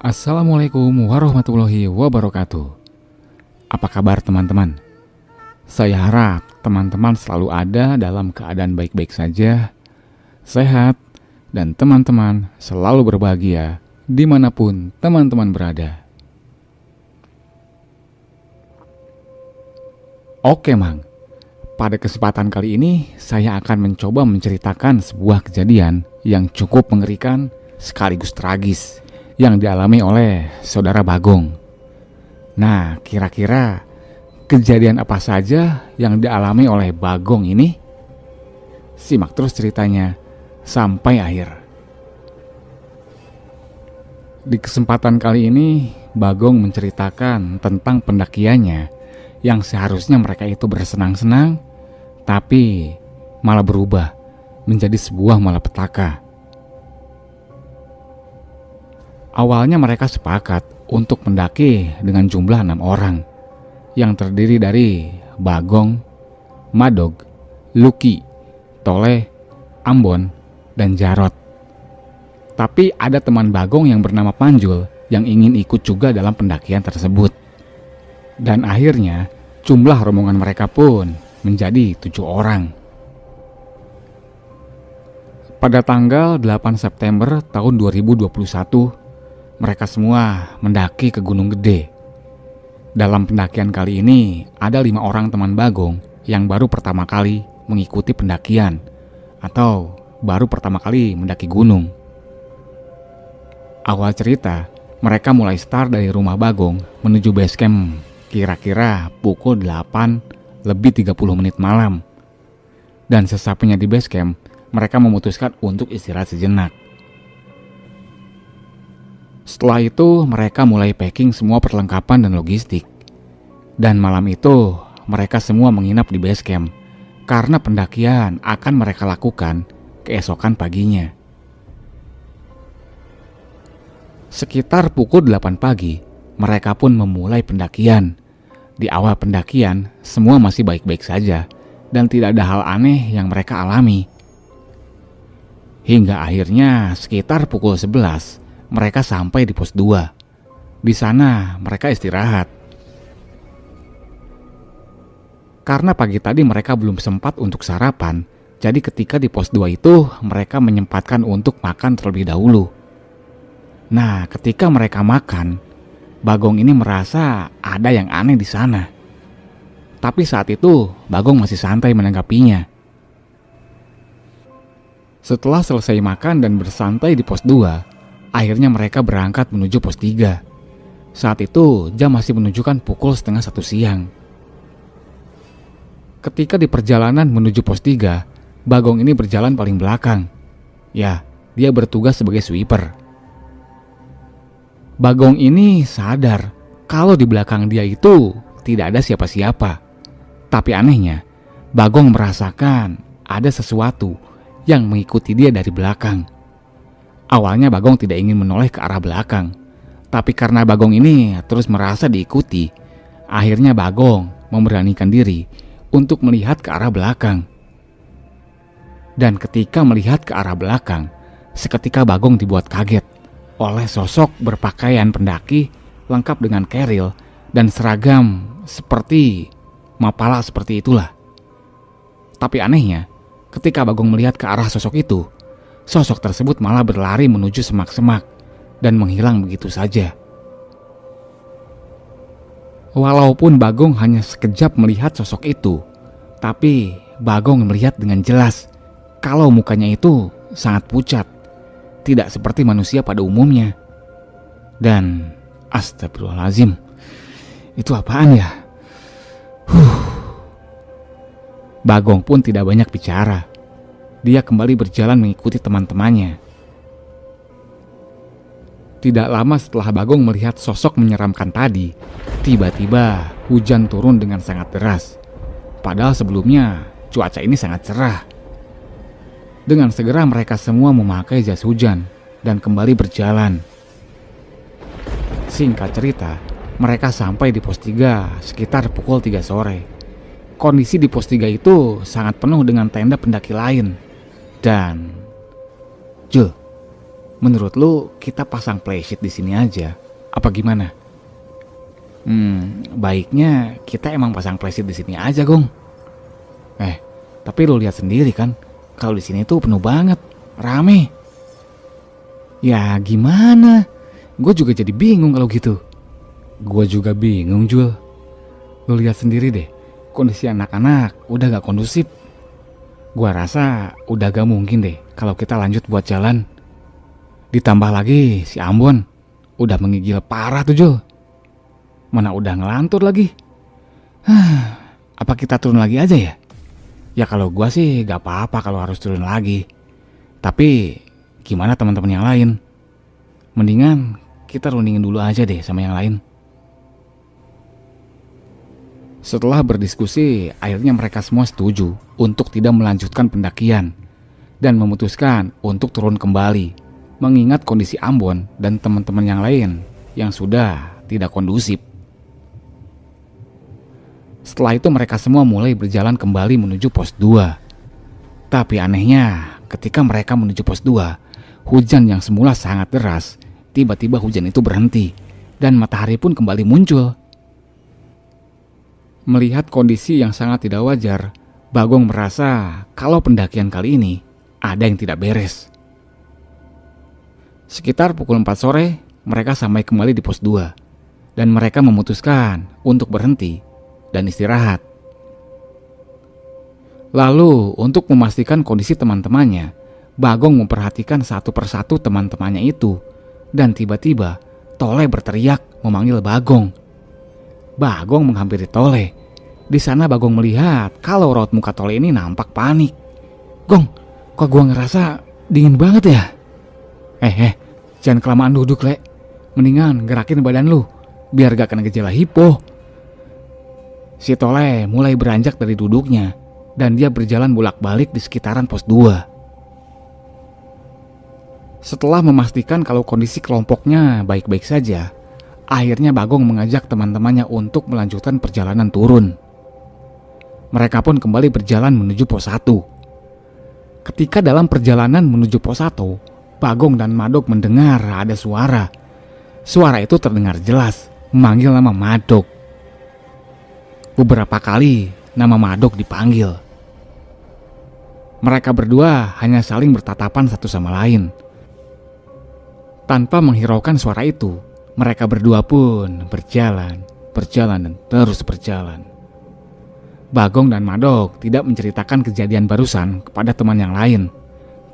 Assalamualaikum warahmatullahi wabarakatuh. Apa kabar teman-teman? Saya harap teman-teman selalu ada dalam keadaan baik-baik saja, sehat, dan teman-teman selalu berbahagia dimanapun teman-teman berada. Oke Mang, pada kesempatan kali ini saya akan mencoba menceritakan sebuah kejadian yang cukup mengerikan sekaligus tragis yang dialami oleh saudara Bagong. Nah, kira-kira kejadian apa saja yang dialami oleh Bagong ini? Simak terus ceritanya sampai akhir. Di kesempatan kali ini, Bagong menceritakan tentang pendakiannya yang seharusnya mereka itu bersenang-senang, tapi malah berubah menjadi sebuah malapetaka. Awalnya mereka sepakat untuk mendaki dengan jumlah 6 orang yang terdiri dari Bagong, Madog, Luki, Toleh, Ambon, dan Jarot. Tapi ada teman Bagong yang bernama Panjul yang ingin ikut juga dalam pendakian tersebut. Dan akhirnya jumlah rombongan mereka pun menjadi 7 orang. Pada tanggal 8 September tahun 2021, mereka semua mendaki ke Gunung Gede. Dalam pendakian kali ini ada 5 orang teman Bagong yang baru pertama kali mengikuti pendakian atau baru pertama kali mendaki gunung. Awal cerita, mereka mulai start dari rumah Bagong menuju base camp kira-kira pukul 8 lebih 30 menit malam. Dan sesampainya di base camp, mereka memutuskan untuk istirahat sejenak. Setelah itu mereka mulai packing semua perlengkapan dan logistik. Dan malam itu mereka semua menginap di base camp karena pendakian akan mereka lakukan keesokan paginya. Sekitar pukul 8 pagi mereka pun memulai pendakian. Di awal pendakian semua masih baik-baik saja dan tidak ada hal aneh yang mereka alami. Hingga akhirnya sekitar pukul 11 mereka sampai di pos 2. Di sana mereka istirahat. Karena pagi tadi mereka belum sempat untuk sarapan, jadi ketika di pos 2 itu mereka menyempatkan untuk makan terlebih dahulu. Nah, ketika mereka makan, Bagong ini merasa ada yang aneh di sana. Tapi saat itu Bagong masih santai menanggapinya. Setelah selesai makan dan bersantai di pos 2, akhirnya mereka berangkat menuju pos 3. Saat itu jam masih menunjukkan pukul 12:30 siang. Ketika di perjalanan menuju pos 3, Bagong ini berjalan paling belakang. Ya, dia bertugas sebagai sweeper. Bagong ini sadar kalau di belakang dia itu tidak ada siapa-siapa. Tapi anehnya, Bagong merasakan ada sesuatu yang mengikuti dia dari belakang. Awalnya Bagong tidak ingin menoleh ke arah belakang, tapi karena Bagong ini terus merasa diikuti, akhirnya Bagong memberanikan diri untuk melihat ke arah belakang. Dan ketika melihat ke arah belakang, seketika Bagong dibuat kaget oleh sosok berpakaian pendaki lengkap dengan keril dan seragam seperti mapala seperti itulah. Tapi anehnya, ketika Bagong melihat ke arah sosok itu, sosok tersebut malah berlari menuju semak-semak dan menghilang begitu saja. Walaupun Bagong hanya sekejap melihat sosok itu, tapi Bagong melihat dengan jelas kalau mukanya itu sangat pucat, tidak seperti manusia pada umumnya. Dan astagfirullahaladzim, itu apaan ya? Bagong pun tidak banyak bicara. Dia kembali berjalan mengikuti teman-temannya. Tidak lama setelah Bagong melihat sosok menyeramkan tadi, tiba-tiba hujan turun dengan sangat deras. Padahal sebelumnya cuaca ini sangat cerah. Dengan segera mereka semua memakai jas hujan dan kembali berjalan. Singkat cerita, mereka sampai di pos 3 sekitar pukul 3 sore. Kondisi di pos 3 itu sangat penuh dengan tenda pendaki lain. Dan Jul, menurut lu kita pasang playsheet di sini aja, apa gimana? Baiknya kita emang pasang playsheet di sini aja, Gong. Tapi lu lihat sendiri kan, kalau di sini tuh penuh banget, rame. Ya gimana? Gue juga jadi bingung kalau gitu. Gue juga bingung, Jul. Lu lihat sendiri deh, kondisi anak-anak udah gak kondusif. Gua rasa udah gak mungkin deh kalau kita lanjut buat jalan. Ditambah lagi si Ambon udah menggigil parah tuh, Jul. Mana udah ngelantur lagi. Apa kita turun lagi aja ya? Ya kalau gua sih gak apa-apa kalau harus turun lagi. Tapi gimana teman-teman yang lain? Mendingan kita rundingin dulu aja deh sama yang lain. Setelah berdiskusi, akhirnya mereka semua setuju untuk tidak melanjutkan pendakian dan memutuskan untuk turun kembali, mengingat kondisi Ambon dan teman-teman yang lain yang sudah tidak kondusif. Setelah itu mereka semua mulai berjalan kembali menuju pos 2. Tapi anehnya, ketika mereka menuju pos 2, hujan yang semula sangat deras, tiba-tiba hujan itu berhenti dan matahari pun kembali muncul. Melihat kondisi yang sangat tidak wajar, Bagong merasa kalau pendakian kali ini ada yang tidak beres. Sekitar pukul 4 sore, mereka sampai kembali di pos 2 dan mereka memutuskan untuk berhenti dan istirahat. Lalu untuk memastikan kondisi teman-temannya, Bagong memperhatikan satu persatu teman-temannya itu dan tiba-tiba Tole berteriak memanggil Bagong. Bagong menghampiri Tole. Di sana Bagong melihat kalau raut muka Tole ini nampak panik. "Gong, kok gua ngerasa dingin banget ya?" Jangan kelamaan duduk, Le. Mendingan gerakin badan lu biar gak kena gejala hipo. Si Tole mulai beranjak dari duduknya dan dia berjalan bolak-balik di sekitaran pos 2. Setelah memastikan kalau kondisi kelompoknya baik-baik saja, akhirnya Bagong mengajak teman-temannya untuk melanjutkan perjalanan turun. Mereka pun kembali berjalan menuju pos 1. Ketika dalam perjalanan menuju pos 1, Bagong dan Madok mendengar ada suara. Suara itu terdengar jelas, memanggil nama Madok. Beberapa kali nama Madok dipanggil. Mereka berdua hanya saling bertatapan satu sama lain. Tanpa menghiraukan suara itu, mereka berdua pun berjalan dan terus berjalan. Bagong dan Madok tidak menceritakan kejadian barusan kepada teman yang lain,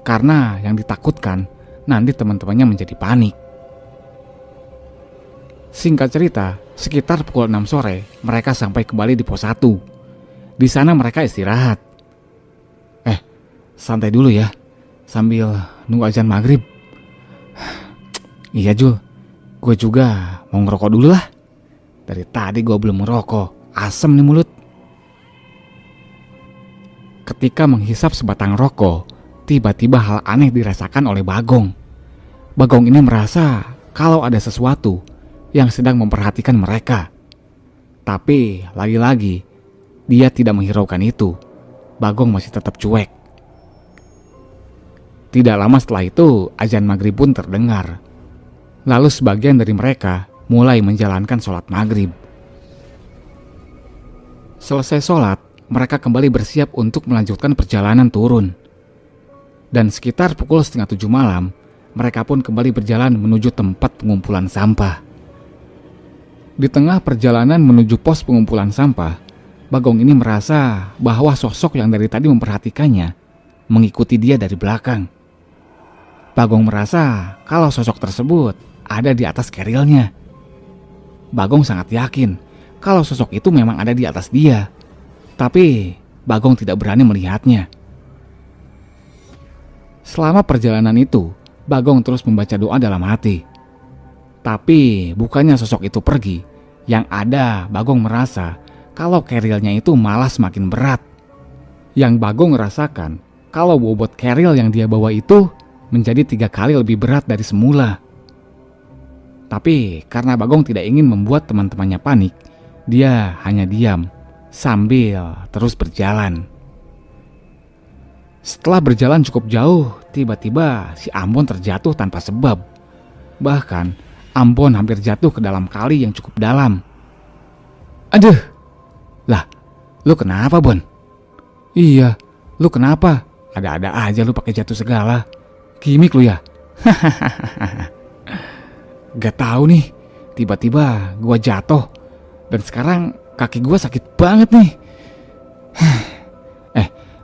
karena yang ditakutkan nanti teman-temannya menjadi panik. Singkat cerita, sekitar pukul 6 sore, mereka sampai kembali di pos 1. Di sana mereka istirahat. Santai dulu ya, sambil nunggu azan maghrib. Iya Jul, gue juga mau ngerokok dulu lah. Dari tadi gue belum ngerokok, asem nih mulut. Ketika menghisap sebatang rokok, tiba-tiba hal aneh dirasakan oleh Bagong. Bagong ini merasa kalau ada sesuatu yang sedang memperhatikan mereka. Tapi lagi-lagi dia tidak menghiraukan itu. Bagong masih tetap cuek. Tidak lama setelah itu, azan maghrib pun terdengar. Lalu sebagian dari mereka mulai menjalankan sholat maghrib. Selesai sholat, mereka kembali bersiap untuk melanjutkan perjalanan turun. Dan sekitar pukul 6:30 malam, mereka pun kembali berjalan menuju tempat pengumpulan sampah. Di tengah perjalanan menuju pos pengumpulan sampah, Bagong ini merasa bahwa sosok yang dari tadi memperhatikannya mengikuti dia dari belakang. Bagong merasa kalau sosok tersebut ada di atas kerilnya. Bagong sangat yakin kalau sosok itu memang ada di atas dia. Tapi Bagong tidak berani melihatnya. Selama perjalanan itu, Bagong terus membaca doa dalam hati. Tapi bukannya sosok itu pergi, yang ada Bagong merasa kalau kerilnya itu malah semakin berat. Yang Bagong rasakan kalau bobot keril yang dia bawa itu menjadi 3 kali lebih berat dari semula. Tapi karena Bagong tidak ingin membuat teman-temannya panik, dia hanya diam sambil terus berjalan. Setelah berjalan cukup jauh, tiba-tiba si Ambon terjatuh tanpa sebab. Bahkan Ambon hampir jatuh ke dalam kali yang cukup dalam. Aduh, lah, lu kenapa, Bon? Iya, lu kenapa? Ada-ada aja lu pakai jatuh segala. Gimik lu ya? Gak tahu nih, tiba-tiba gua jatuh dan sekarang kaki gua sakit banget nih.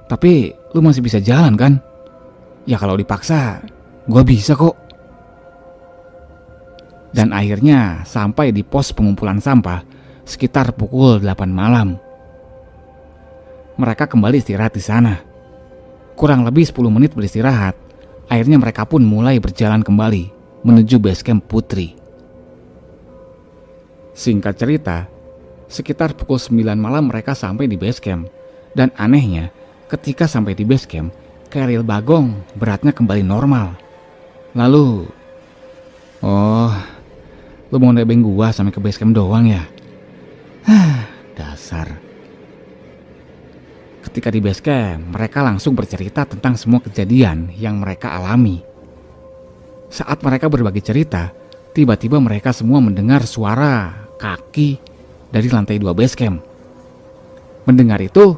Tapi lu masih bisa jalan kan? Ya kalau dipaksa, gua bisa kok. Dan akhirnya sampai di pos pengumpulan sampah sekitar pukul 8 malam. Mereka kembali istirahat di sana. Kurang lebih 10 menit beristirahat, akhirnya mereka pun mulai berjalan kembali menuju base camp Putri. Singkat cerita, sekitar pukul 9 malam mereka sampai di base camp. Dan anehnya, ketika sampai di base camp, keril Bagong beratnya kembali normal. Lalu, oh, lu mau nebeng gua sampai ke base camp doang ya? Dasar. Ketika di base camp, mereka langsung bercerita tentang semua kejadian yang mereka alami. Saat mereka berbagi cerita, tiba-tiba mereka semua mendengar suara kaki dari lantai 2 base camp. Mendengar itu,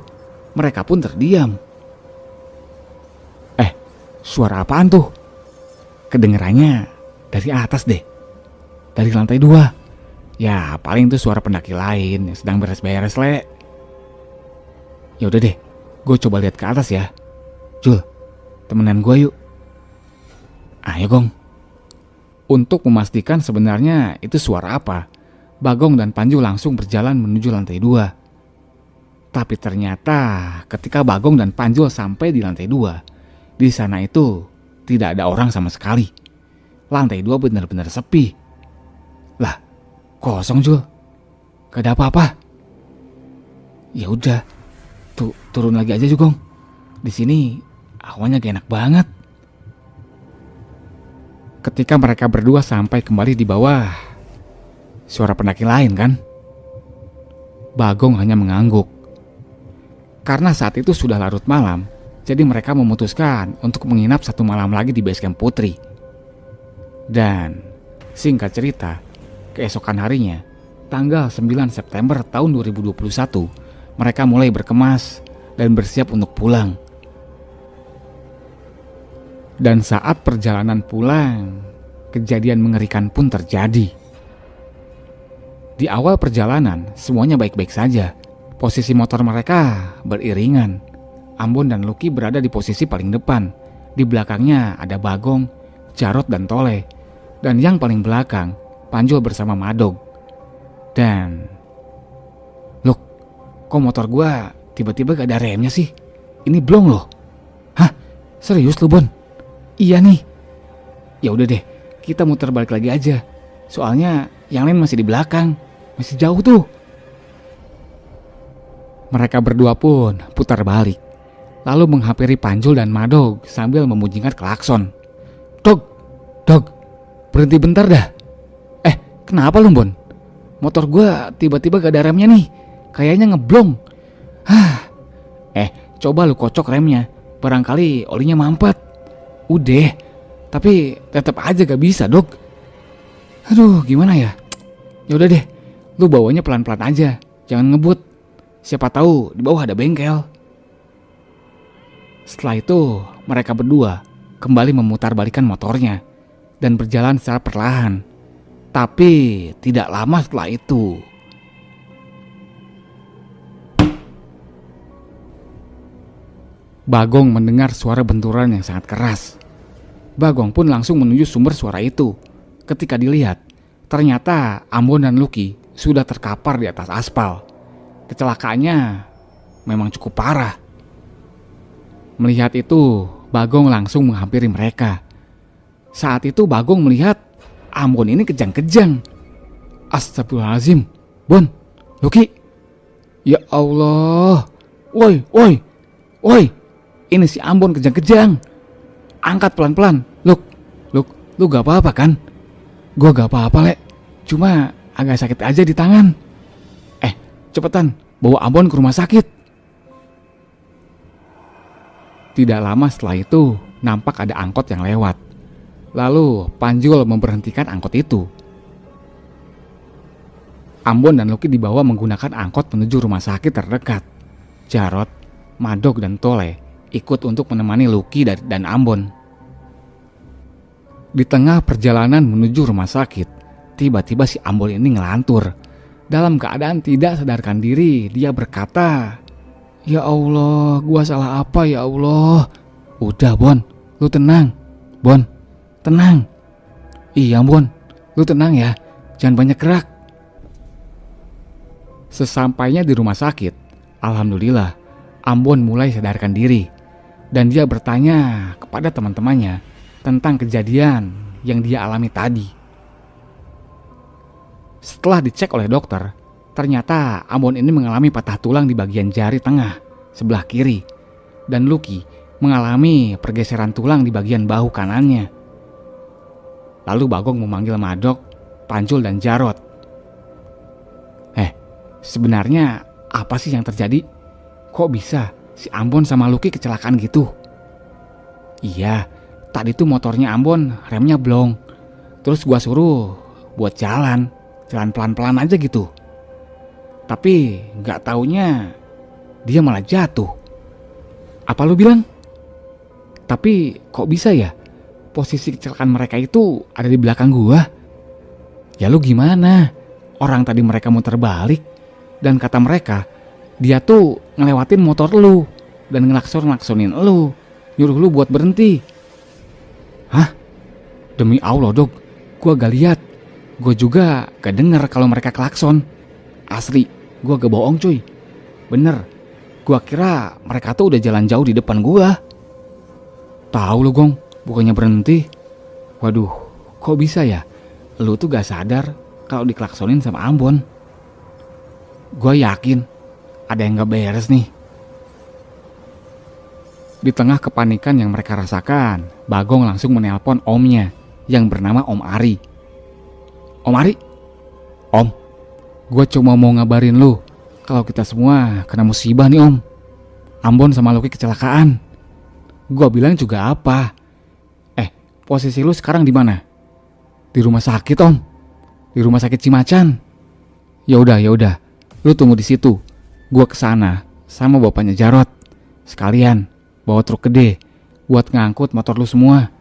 mereka pun terdiam. Suara apaan tuh? Kedengerannya dari atas deh. Dari lantai 2. Ya, paling itu suara pendaki lain yang sedang beres-beres, Le. Ya udah deh, gue coba lihat ke atas ya. Jul, temenan gue yuk. Ayo, Gong. Untuk memastikan sebenarnya itu suara apa, Bagong dan Panju langsung berjalan menuju lantai 2. Tapi ternyata ketika Bagong dan Panjul sampai di lantai 2, di sana itu tidak ada orang sama sekali. Lantai 2 benar-benar sepi. Lah, kosong, Jul. Gak ada apa-apa. Ya udah, turun lagi aja, Jugong. Di sini awalnya gak enak banget. Ketika mereka berdua sampai kembali di bawah, suara pendaki lain kan? Bagong hanya mengangguk. Karena saat itu sudah larut malam, jadi mereka memutuskan untuk menginap 1 malam lagi di base camp Putri. Dan singkat cerita, keesokan harinya, tanggal 9 September tahun 2021, mereka mulai berkemas dan bersiap untuk pulang. Dan saat perjalanan pulang, kejadian mengerikan pun terjadi. Di awal perjalanan, semuanya baik-baik saja. Posisi motor mereka beriringan. Ambon dan Lucky berada di posisi paling depan. Di belakangnya ada Bagong, Jarot, dan Tole. Dan yang paling belakang, Panjul bersama Madog. Dan, Luk, kok motor gua tiba-tiba gak ada remnya sih? Ini blong loh. Hah? Serius lu, Bon? Iya nih. Ya udah deh, kita muter balik lagi aja. Soalnya yang lain masih di belakang. Masih jauh tuh. Mereka berdua pun putar balik, lalu menghampiri Panjul dan Madog sambil membunyikan klakson. Dog, berhenti bentar dah. Kenapa lu, Bon? Motor gua tiba-tiba gak ada remnya nih. Kayaknya ngeblong. Coba lu kocok remnya. Barangkali olinya mampet. Udah, tapi tetap aja gak bisa, Dog. Aduh, gimana ya? Ya udah deh, lu bawanya pelan-pelan aja. Jangan ngebut. Siapa tahu di bawah ada bengkel. Setelah itu, mereka berdua kembali memutarbalikkan motornya dan berjalan secara perlahan. Tapi tidak lama setelah itu, Bagong mendengar suara benturan yang sangat keras. Bagong pun langsung menuju sumber suara itu. Ketika dilihat, ternyata Ambon dan Lucky sudah terkapar di atas aspal. Kecelakaannya memang cukup parah. Melihat itu, Bagong langsung menghampiri mereka. Saat itu Bagong melihat Ambon ini kejang-kejang. Astagfirullahaladzim, Bon, Lucky. Ya Allah. Woi. Ini si Ambon kejang-kejang. Angkat pelan-pelan. Luk, lu gak apa-apa kan? Gua gak apa-apa, Le. Cuma agak sakit aja di tangan. Cepetan, bawa Ambon ke rumah sakit. Tidak lama setelah itu, nampak ada angkot yang lewat. Lalu Panjul memberhentikan angkot itu. Ambon dan Lucky dibawa menggunakan angkot menuju rumah sakit terdekat. Jarot, Madok, dan Tole ikut untuk menemani Lucky dan Ambon. Di tengah perjalanan menuju rumah sakit, tiba-tiba si Ambon ini ngelantur. Dalam keadaan tidak sadarkan diri, dia berkata, "Ya Allah, gua salah apa ya Allah?" "Udah Bon, lu tenang. Bon, tenang." "Iya Bon, lu tenang ya, jangan banyak gerak." Sesampainya di rumah sakit, alhamdulillah Ambon mulai sadarkan diri. Dan dia bertanya kepada teman-temannya tentang kejadian yang dia alami tadi. Setelah dicek oleh dokter, ternyata Ambon ini mengalami patah tulang di bagian jari tengah sebelah kiri. Dan Lucky mengalami pergeseran tulang di bagian bahu kanannya. Lalu Bagong memanggil Madok, Panjul, dan Jarot. Sebenarnya apa sih yang terjadi? Kok bisa si Ambon sama Lucky kecelakaan gitu?" "Iya, tadi tuh motornya Ambon remnya blong. Terus gua suruh buat jalan pelan-pelan aja gitu. Tapi gak taunya dia malah jatuh." "Apa lu bilang? Tapi kok bisa ya posisi kecelakaan mereka itu ada di belakang gua?" "Ya lu gimana? Orang tadi mereka muter balik dan kata mereka dia tuh ngelewatin motor lu dan ngelaksonin lu, nyuruh lu buat berhenti." "Hah? Demi Allah Dok, gua gak lihat. Gua juga gak denger kalau mereka klakson. Asli, gua gak bohong cuy. Bener, gua kira mereka tuh udah jalan jauh di depan gua." "Tahu lu Gong, bukannya berhenti." "Waduh, kok bisa ya? Lu tuh gak sadar kalau diklaksonin sama Ambon. Gue yakin ada yang gak beres nih." Di tengah kepanikan yang mereka rasakan, Bagong langsung menelpon omnya yang bernama Om Ari. "Om Ari, Om, gue cuma mau ngabarin lu kalau kita semua kena musibah nih Om. Ambon sama Lucky kecelakaan." "Gue bilang juga apa? Posisi lu sekarang di mana?" "Di rumah sakit Om, di rumah sakit Cimacan." Ya udah, lu tunggu di situ. Gua kesana sama bapaknya Jarot. Sekalian bawa truk gede buat ngangkut motor lu semua.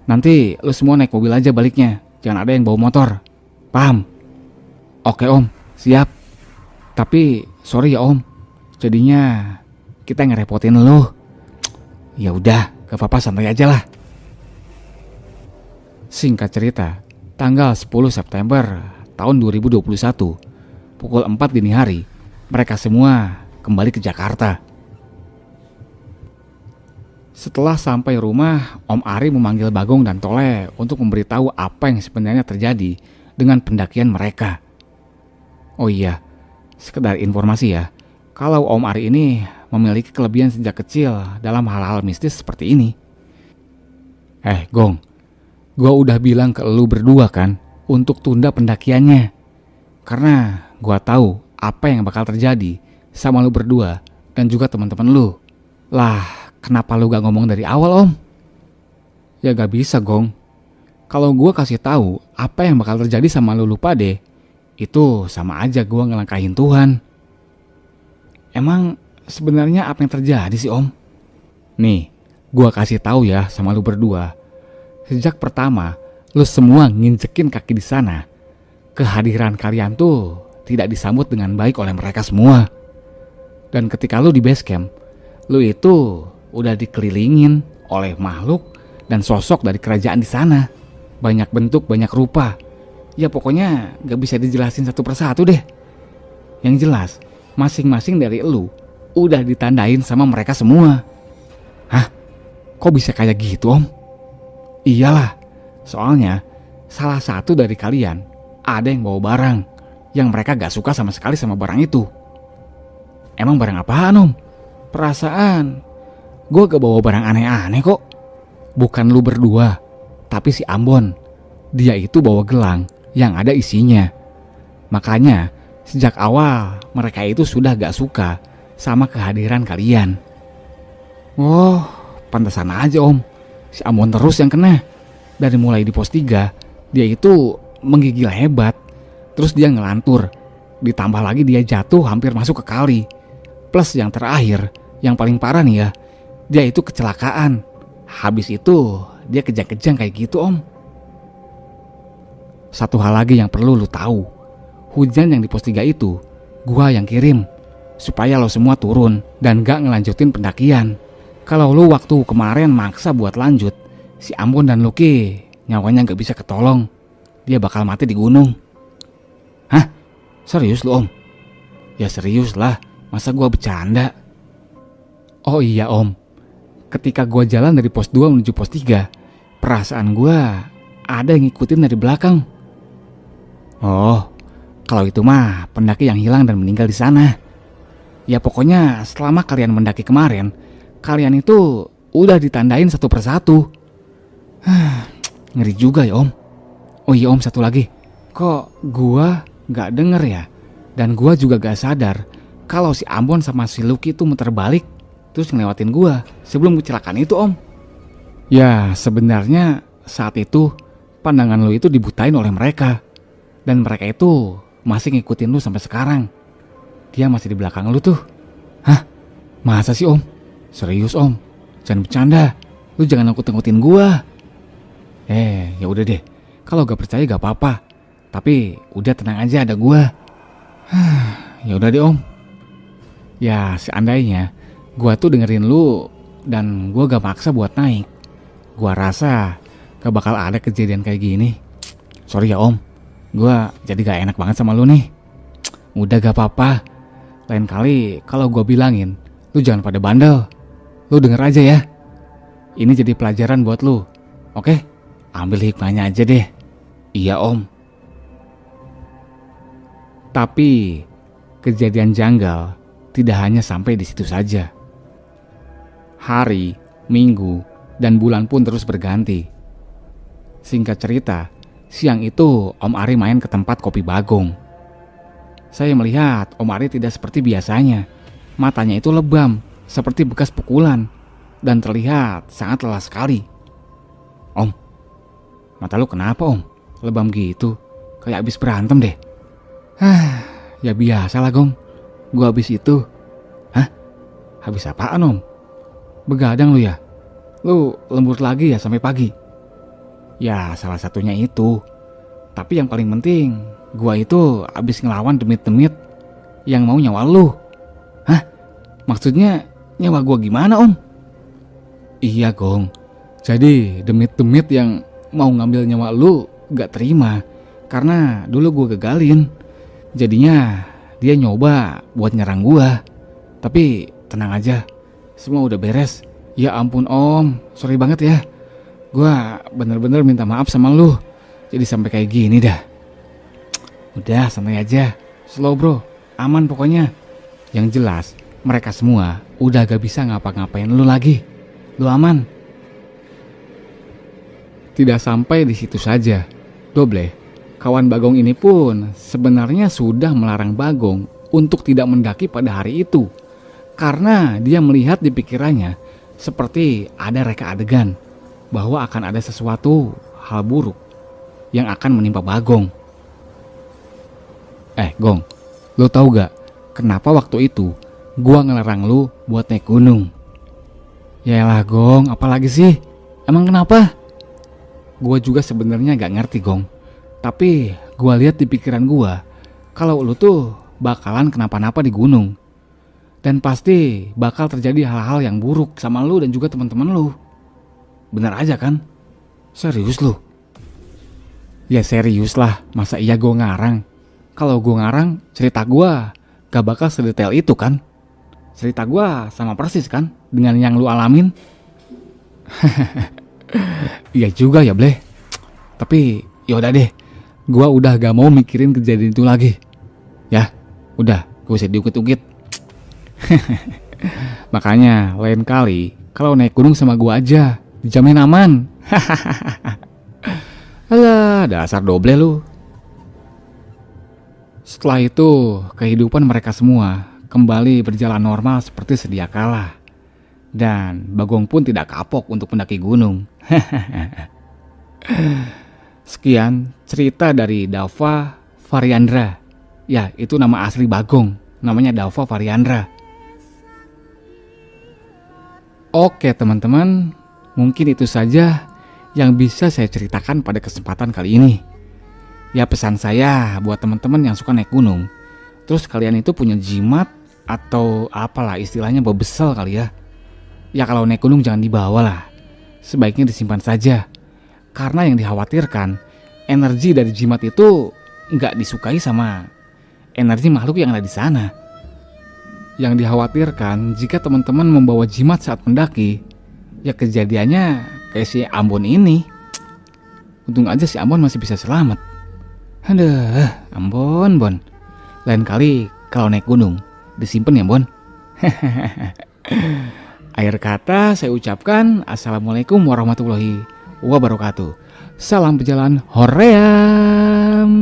Nanti lu semua naik mobil aja baliknya. Jangan ada yang bawa motor. Paham?" "Oke Om, siap. Tapi sorry ya Om, jadinya kita ngerepotin lu." "Ya udah, gak apa-apa, santai aja lah." Singkat cerita, tanggal 10 September tahun 2021, pukul 4 dini hari, mereka semua kembali ke Jakarta. Setelah sampai rumah, Om Ari memanggil Bagong dan Tole untuk memberitahu apa yang sebenarnya terjadi dengan pendakian mereka. Oh iya, sekedar informasi ya, kalau Om Ari ini memiliki kelebihan sejak kecil dalam hal-hal mistis seperti ini. Gong, gua udah bilang ke lu berdua kan untuk tunda pendakiannya. Karena gua tahu apa yang bakal terjadi sama lu berdua dan juga teman-teman lu. Lah, kenapa lu gak ngomong dari awal Om? Ya gak bisa Gong. Kalau gua kasih tahu apa yang bakal terjadi sama lu pade, itu sama aja gua ngelangkahin Tuhan. Emang sebenarnya apa yang terjadi sih Om? Nih, gua kasih tahu ya sama lu berdua. Sejak pertama lu semua nginjekin kaki di sana, kehadiran kalian tuh tidak disambut dengan baik oleh mereka semua. Dan ketika lu di base camp, lu itu udah dikelilingin oleh makhluk dan sosok dari kerajaan di sana. Banyak bentuk, banyak rupa. Ya pokoknya gak bisa dijelasin satu persatu deh. Yang jelas, masing-masing dari lu udah ditandain sama mereka semua. Hah? Kok bisa kayak gitu Om? Iyalah, soalnya salah satu dari kalian ada yang bawa barang yang mereka gak suka sama sekali sama barang itu. Emang barang apaan Om? Perasaan gue gak bawa barang aneh-aneh kok. Bukan lu berdua, tapi si Ambon. Dia itu bawa gelang yang ada isinya. Makanya sejak awal mereka itu sudah gak suka sama kehadiran kalian. Oh, pantesan aja Om. si Ambon terus yang kena. Dari mulai di pos 3, dia itu menggigil hebat. Terus dia ngelantur. Ditambah lagi dia jatuh hampir masuk ke kali. Plus yang terakhir, yang paling parah nih ya, dia itu kecelakaan. Habis itu dia kejang-kejang kayak gitu om. Satu hal lagi yang perlu lu tahu. Hujan yang di pos 3 itu gua yang kirim supaya lo semua turun dan gak ngelanjutin pendakian. Kalau lu waktu kemarin maksa buat lanjut, si Ambon dan Lucky nyawanya gak bisa ketolong. Dia bakal mati di gunung. Hah? Serius lu om? Ya serius lah, masa gua bercanda? Oh iya om, ketika gua jalan dari pos 2 menuju pos 3, perasaan gua ada yang ngikutin dari belakang. Oh, kalau itu mah pendaki yang hilang dan meninggal di sana. Ya pokoknya selama kalian mendaki kemarin, kalian itu udah ditandain satu persatu. Ngeri juga ya om. Oh iya om, satu lagi. Kok gua gak denger ya? Dan gua juga gak sadar kalau si Ambon sama si Lucky itu muter balik terus ngelewatin gua sebelum kecelakaan itu om. Ya sebenarnya saat itu pandangan lu itu dibutain oleh mereka. Dan mereka itu masih ngikutin lu sampai sekarang. Dia masih di belakang lu tuh. Hah? Masa sih om? Serius om? Jangan bercanda. Lu jangan ngikut-ngikutin gua. Ya udah deh. Kalau gak percaya gak apa-apa. Tapi udah tenang aja, ada gua. Ya udah deh om. Ya seandainya gua tuh dengerin lu dan gua gak maksa buat naik, gua rasa gak bakal ada kejadian kayak gini. Sorry ya om, gua jadi gak enak banget sama lu nih. Udah gak apa-apa. Lain kali kalau gua bilangin, lu jangan pada bandel. Lu denger aja ya. Ini jadi pelajaran buat lu. Oke? Ambil hikmahnya aja deh. Iya om. Tapi kejadian janggal tidak hanya sampai di situ saja. Hari, minggu, dan bulan pun terus berganti. Singkat cerita, siang itu Om Ari main ke tempat kopi Bagong. Saya melihat Om Ari tidak seperti biasanya. Matanya itu lebam, seperti bekas pukulan, dan terlihat sangat lelah sekali. Om, mata lu kenapa om? Lebam gitu, kayak habis berantem deh. Ya biasa lah gong, gua habis itu. Hah? Habis apaan om? Begadang lu ya? Lu lembur lagi ya sampai pagi? Ya salah satunya itu. Tapi yang paling penting, gua itu habis ngelawan demit-demit yang mau nyawa lu. Hah? Maksudnya nyawa gua gimana om? Iya gong, jadi demit-demit yang mau ngambil nyawa lu gak terima karena dulu gua gagalin. Jadinya dia nyoba buat nyerang gua. Tapi tenang aja, semua udah beres. Ya ampun om, sorry banget ya. Gua bener-bener minta maaf sama lu. Jadi sampai kayak gini dah. Udah santai aja, slow bro, aman pokoknya. Yang jelas mereka semua udah gak bisa ngapa-ngapain lu lagi. Lu aman. Tidak sampai di situ saja, Doble, kawan Bagong ini pun sebenarnya sudah melarang Bagong untuk tidak mendaki pada hari itu. Karena dia melihat di pikirannya seperti ada reka adegan bahwa akan ada sesuatu hal buruk yang akan menimpa Bagong. Gong, lu tahu gak kenapa waktu itu gua ngelarang lu buat naik gunung? Yaelah Gong, apalagi sih? Emang kenapa? Gua juga sebenarnya gak ngerti Gong. Tapi gua lihat di pikiran gua kalau lu tuh bakalan kenapa-napa di gunung. Dan pasti bakal terjadi hal-hal yang buruk sama lu dan juga teman-teman lu. Bener aja kan? Serius lu? Ya serius lah, masa iya gua ngarang? Kalau gua ngarang, cerita gua gak bakal sedetail itu kan? Cerita gua sama persis kan dengan yang lu alamin? Iya juga ya Bleh. Tapi yaudah deh, gua udah gak mau mikirin kejadian itu lagi. Ya, udah, gak usah diukit-ukit. Makanya lain kali kalau naik gunung sama gua aja, dijamin aman. Alah, dasar Doble lu. Setelah itu, kehidupan mereka semua kembali berjalan normal seperti sedia kala. Dan Bagong pun tidak kapok untuk mendaki gunung. Sekian cerita dari Dava Variandra. Ya, itu nama asli Bagong. Namanya Dava Variandra. Oke teman-teman, mungkin itu saja yang bisa saya ceritakan pada kesempatan kali ini. Ya, pesan saya buat teman-teman yang suka naik gunung, terus kalian itu punya jimat atau apalah istilahnya bebesel kali ya. Ya kalau naik gunung jangan dibawa lah. Sebaiknya disimpan saja. Karena yang dikhawatirkan, energi dari jimat itu nggak disukai sama energi makhluk yang ada di sana. Yang dikhawatirkan jika teman-teman membawa jimat saat mendaki, ya kejadiannya kayak si Ambon ini. Untung aja si Ambon masih bisa selamat. Aduh, Ambon, Bon. Lain kali kalau naik gunung, disimpan ya, Bon. Akhir kata saya ucapkan Assalamualaikum warahmatullahi wabarakatuh. Salam pejalan Hoream.